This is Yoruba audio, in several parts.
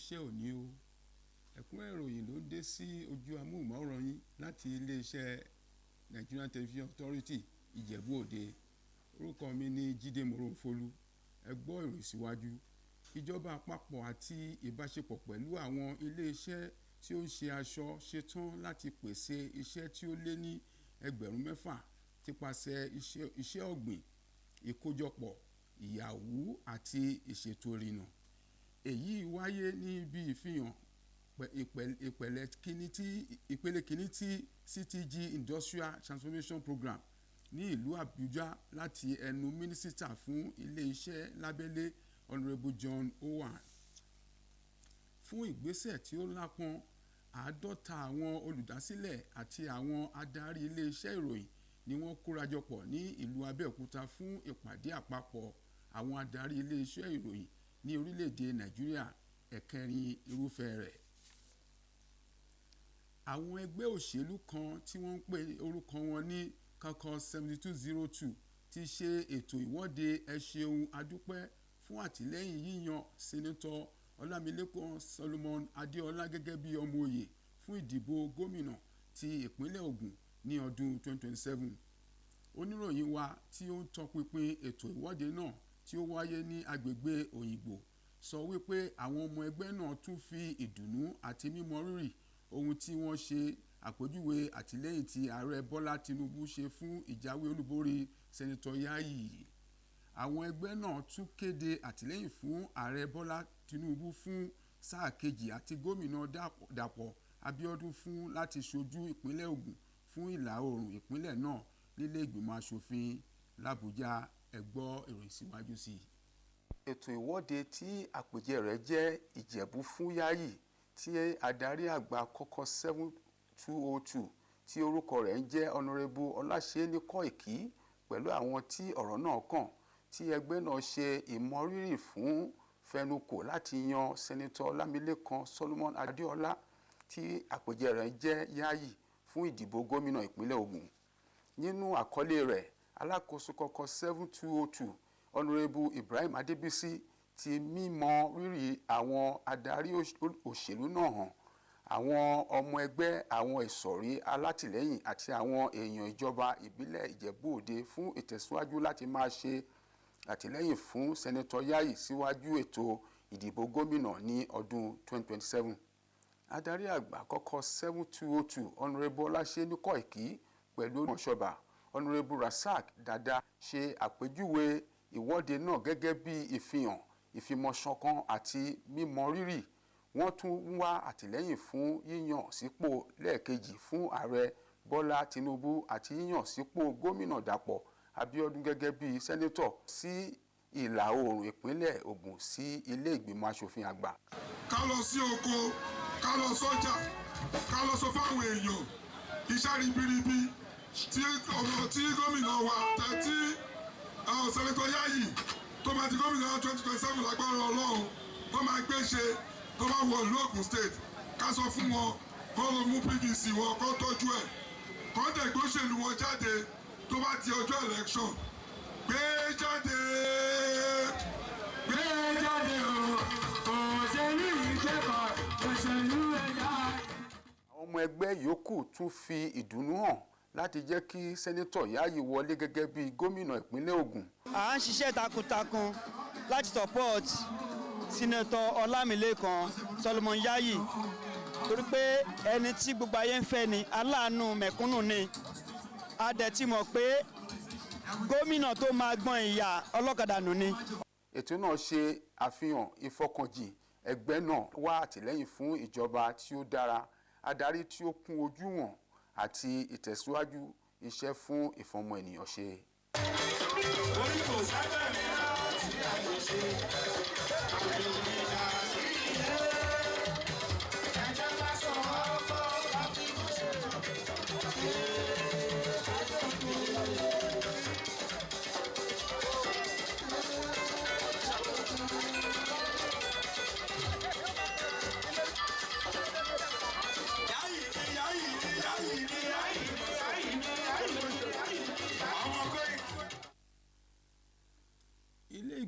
iṣẹ́ òní o. Ẹ̀kúnrẹ́rẹ́ ìròyìn ló dé sí ojú amóhùnmáwòrán yín láti iléeṣẹ́ Nigerian Television Authority Ìjẹ̀bú Òde. Orúkọ mi ni Jídé Moronfolú. Ẹ gbọ́ ìròyìn síwájú. Ìjọba àpapọ̀ àti ìbáṣepọ̀ pẹ̀lú àwọn iléeṣẹ́ tí ó ń ṣe aṣọ ṣetán láti pèsè iṣẹ́ tí ó lé ní 6,000 tipasẹ̀ iṣẹ́ ọ̀gbìn, ìkójọpọ̀, ìyàwó àti ìṣètò ìrìnnà. Èyí wáyé ní ibi ìfihàn ìpele kìíní tí CTG Industrial Transformation Program ní ìlú Àbújá láti ẹnu mínísítà fún ilé iṣẹ́ lábẹ́lé Honourable John Owan. Fún ìgbésẹ̀ tí ó lápọn, 50 àwọn olùdásílẹ̀ àti àwọn adarí ilé iṣẹ́ ìròyìn ni wọ́n kórajọpọ̀ ní ìlú Abẹ́òkúta fún ìpàdé àpapọ̀ àwọn adarí ilé iṣẹ́ ìròyìn ní orílẹ̀-èdè Nàìjíríà ẹ̀kẹrin irúfẹ́ rẹ̀. Àwọn ẹgbẹ́ òṣèlú kan tí wọ́n ń pè orúkọ wọn ní Caucus 7202 ti ṣe ètò ìwọ́de ẹ ṣeun adúpẹ́ fún àtìlẹ́yìn yíyan Sẹ́nẹ́tọ̀ Ọlámilékan Solomon Adéọlá gẹ́gẹ́ bí ọmọ òye fún ìdìbò gómìnà ti ìpínlẹ̀ Ògùn ní ọdún 2027. Oníròyìn wa tí ó ń tọpinpin ètò ìwọ́de náà tí ó wáyé ní agbègbè Òyìngbò sọ wípé àwọn ọmọ ẹgbẹ́ náà tún fi ìdùnnú àti mímọ rírì ohun tí wọ́n ṣe àpèjúwe àtìlẹ́yìn tí ààrẹ Bọ́lá Tinubu ṣe fún ìjáwé olúborí Sẹ́nẹ́tọ̀ Yayi. Àwọn ẹgbẹ́ náà tún kéde àtìlẹ́yìn fún ààrẹ Bọ́lá Tinubu fún sáà kejì àti gómìnà Dàpọ̀ Abíọ́dún fún láti ṣojú ìpínlẹ̀ Ògùn fún ìlà oòrùn ìpínlẹ̀ náà nílé ìgbìmọ̀ aṣòfin l'Àbújá. Ẹ gbọ́ ìròyìn síwájú sí i. Ètò ìwọ́de tí àpèjẹ rẹ̀ jẹ́ Ìjẹ̀bú fún Yayi tí adarí àgbà Caucus 7202 tí orúkọ rẹ̀ ń jẹ́ Honourable Ọláṣẹ́ni Kọ́ìkí pẹ̀lú àwọn tí ọ̀rọ̀ náà kàn tí ẹgbẹ́ náà ṣe ìmọrírì fún fẹnukò láti yan Sẹ́nẹ́tọ̀ Ọlámilékan Solomon Adéọlá tí àpèjẹ rẹ̀ jẹ́ Yayi fún ìdìbò gómìnà ìpínlẹ̀ Ògùn. Nínú àkọlé rẹ̀, alákòóso Caucus 7202 Honourable Ibrahim Adébísí ti mímọ rírì àwọn adarí òṣèlú náà hàn, àwọn ọmọ ẹgbẹ́, àwọn ìsọ̀rí alátìlẹ́yìn àti àwọn èèyàn ìjọba ìbílẹ̀ Ìjẹ̀bú Òde fún ìtẹ̀síwájú láti máa ṣe àtìlẹ́yìn fún Sẹ́nẹ́tọ̀ Yayi síwájú ètò ìdìbò gómìnà ní ọdún 2027. Adarí àgbà Caucus 7202 Honourable Ọláṣẹ́ni Kọ́ìkí pẹ̀lú ìmọ̀ṣọ́ba Honourable Rasak Dada ṣe àpèjúwe ìwọ́de náà gẹ́gẹ́ bí ìfihàn ìfimọ̀ṣọ̀kan àti mímọ rírì. Wọ́n tún wá àtìlẹ́yìn fún yíyàn sípò lẹ́ẹ̀kejì fún ààrẹ Bọ́lá Tinubu àti yíyàn sípò gómìnà Dàpọ̀ Abíọ́dún gẹ́gẹ́ bí sẹ́nẹ́tọ̀ sí ìlà oòrùn ìpínlẹ̀ Ògùn sí ilé ìgbìmọ̀ aṣòfin àgbà. Ká lọ sí oko, ká lọ sọ́jà, ká lọ sọ fáwọn èèyàn iṣẹ́ ribiribi tí gómìnà wa tí Sẹ́nẹ́tọ̀ Yayi tó máa di gómìnà 2027 lágbára Ọlọ́run tó máa gbé ṣe tó bá wọ ìlú Ògùn state. Ká sọ fún wọn kó lọ mú PVC wọn kó tọ́jú ẹ̀ kó dẹ̀ gbóṣèlú wọn jáde tó bá di ọjọ́ election. Gbé jáde o òṣèlú yìí kẹ́kọ̀ọ́ òṣèlú ẹ̀yà. Àwọn ọmọ ẹgbẹ́ yòókù tún fi ìdùnnú hàn láti jẹ́ kí Sẹ́nẹ́tọ̀ Yayi wọlé gẹ́gẹ́ bí gómìnà ìpínlẹ̀ Ògùn. À ń ṣiṣẹ́ takuntakun láti support Sẹ́nẹ́tọ̀ Ọlámilékan Solomon Yayi torí pé ẹni tí gbogbo ayé ń fẹ́ ni, aláàánú mẹ̀kúnnù ni. A dẹ̀ ti mọ̀ pé gómìnà tó máa gbọ́n ìyà ọlọ́kadà nù ni. Ètò náà ṣe àfihàn ìfọkànjìn ẹgbẹ́ náà wá àtìlẹ́yìn fún ìjọba tí ó dára, adarí tí ó kún ojú wọn àti ìtẹ̀síwájú iṣẹ́ fún ìfọmọ ènìyàn ṣe. Orí kò sábẹ́ mi láti àjọṣe, àjòmíjà sí ilé. Ẹ̀jẹ̀ lásán ọkọ̀ láti mọ̀ ṣe.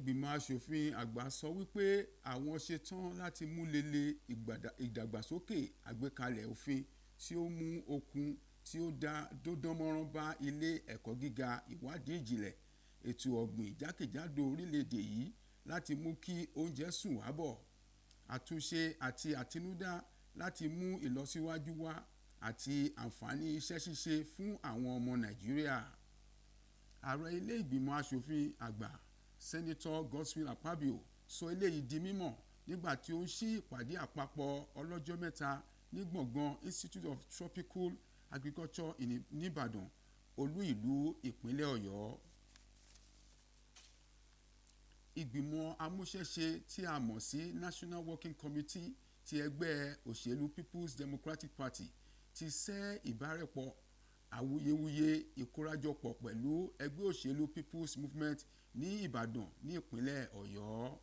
ìgbìmọ̀ asòfin àgbà sọ wípé àwọn ṣetán láti mú lele ìdàgbàsókè àgbékalẹ̀ òfin tí ó mú okun tí ó dánmọ́rán bá ilé ẹ̀kọ́ gíga ìwádìí ìjìnlẹ̀ ètò ọ̀gbìn jákèjádò orílẹ̀-èdè yìí láti mú kí oúnjẹ sùn wá bọ̀, àtúnṣe àti àtinúdá láti mú ìlọsíwájú wá àti àǹfààní iṣẹ́ ṣíṣe fún àwọn ọmọ Nàìjíríà. Ààrẹ ilé ìgbìmọ̀ asòfin àgbà Senator Godswill Akpabio sọ eléyìí di mímọ̀ nígbà tí ó ń ṣí ìpàdé àpapọ̀ ọlọ́jọ́ mẹ́ta ní gbọ̀ngàn Institute of Tropical Agriculture nìbàdàn, olú ìlú ìpínlẹ̀ Ọ̀yọ́. Ìgbìmọ̀ amúṣẹ́ṣe tí a mọ̀ sí National Working Committee ti ẹgbẹ́ òṣèlú People's Democratic Party ti ṣẹ́ ìbárẹ́pọ̀ awuyewuye ìkórajọpọ̀ pẹ̀lú ẹgbẹ́ òṣèlú People's Movement ní Ìbàdàn ní ìpínlẹ̀ Ọ̀yọ́.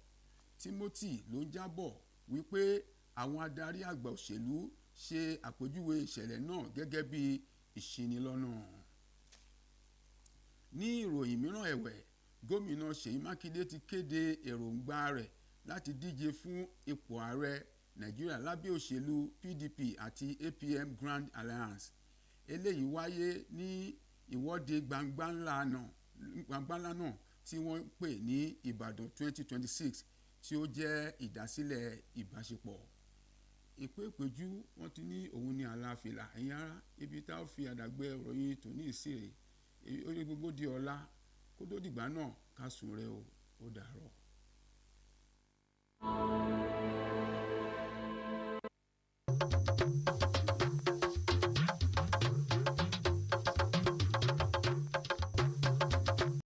Timothy ló ń jábọ̀ wípé àwọn adarí àgbà òṣèlú ṣe àpèjúwe ìṣẹ̀lẹ̀ náà gẹ́gẹ́ bí ìṣinilọ́nà. Ní ìròyìn mìíràn ẹ̀wẹ̀, gómìnà Ṣèyí Mákindé ti kéde èròǹgbà rẹ̀ láti díje fún ipò ààrẹ Nàìjíríà lábẹ́ òṣèlú PDP àti APM Grand Alliance. Eléyìí wáyé ní ìwọ́de gbangba ńlá náà tí wọ́n pè ní Ìbàdàn 2026 tí ó jẹ́ ìdásílẹ̀ ìbáṣepọ̀. Ìpéjú wọn ti ní òun ní àlàáfíà ẹ̀yin ará ibi tá a fi àdàgbẹ́ ìròyìn tòní ìsèrè orí gbogbo di ọ̀la kó tó dìgbà náà ká sùn rẹ o ó dàárọ̀.